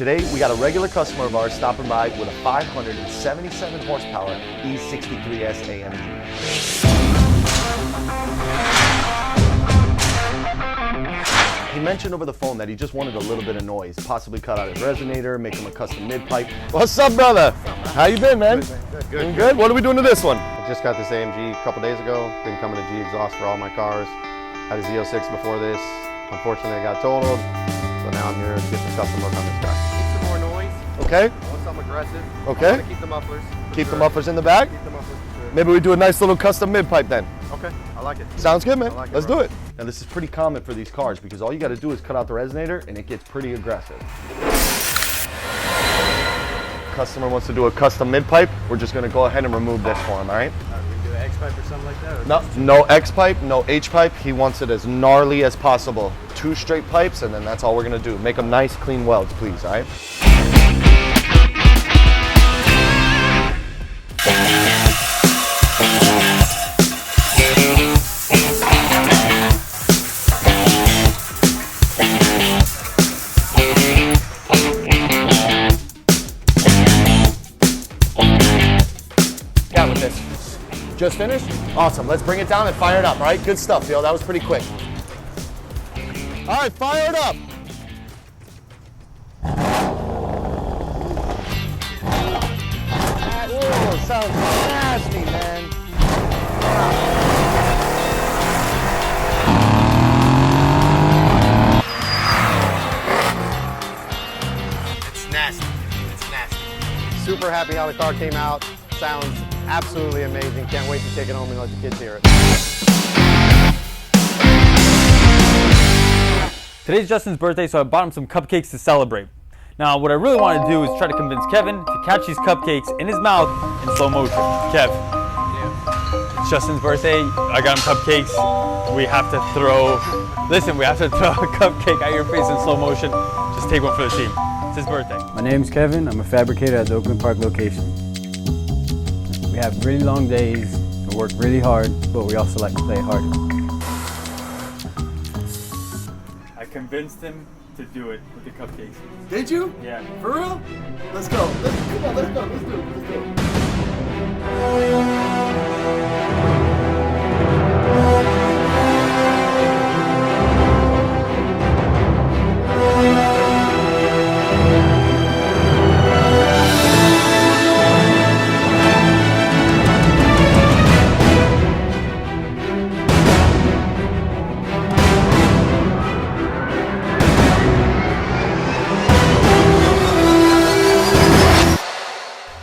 Today, we got a regular customer of ours stopping by with a 577 horsepower E63 AMG. He mentioned over the phone that he just wanted a little bit of noise, possibly cut out his resonator, make him a custom mid-pipe. What's up, brother? How you been, man? Good. Doing good? What are we doing to this one? I just got this AMG a couple days ago. Been coming to G exhaust for all my cars. Had a Z06 before this. Unfortunately, I got totaled. So now I'm here to get some custom work on this guy. Keep some more noise. Okay. I want something aggressive. Okay. I want to keep the mufflers. Keep the mufflers in the back? Keep the mufflers for sure. Maybe we do a nice little custom mid-pipe then. Okay, I like it. Sounds good, man. I like it, Let's bro. do it. Now this is pretty common for these cars because all you got to do is cut out the resonator and it gets pretty aggressive. Customer wants to do a custom mid-pipe. We're just going to go ahead and remove this for him, all right? We can do an X-pipe or something like that? Or No X-pipe, no H-pipe. He wants it as gnarly as possible. 2 straight pipes and then that's all we're going to do. Make them nice, clean welds, please, all right? With this. Just finished? Awesome. Let's bring it down and fire it up, all right? Good stuff, yo. That was pretty quick. All right, fire it up. Ooh, sounds nasty, man. It's nasty. It's nasty. Super happy how the car came out. Sounds absolutely amazing. Can't wait to take it home and let the kids hear it. Today's Justin's birthday, so I bought him some cupcakes to celebrate. Now, what I really want to do is try to convince Kevin to catch these cupcakes in his mouth in slow motion. Kev, it's Justin's birthday. I got him cupcakes. We have to throw a cupcake at your face in slow motion. Just take one for the team. It's his birthday. My name's Kevin. I'm a fabricator at the Oakland Park location. We have really long days, we work really hard, but we also like to play hard. I convinced him to do it with the cupcakes. Did you? Yeah. For real? Let's go. Come on, let's go. Let's do it. Let's do it.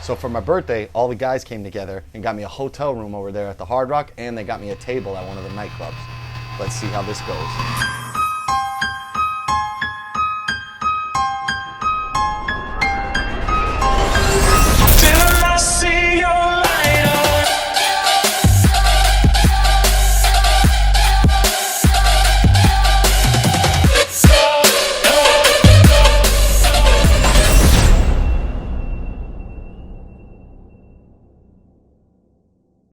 So for my birthday, all the guys came together and got me a hotel room over there at the Hard Rock, and they got me a table at one of the nightclubs. Let's see how this goes.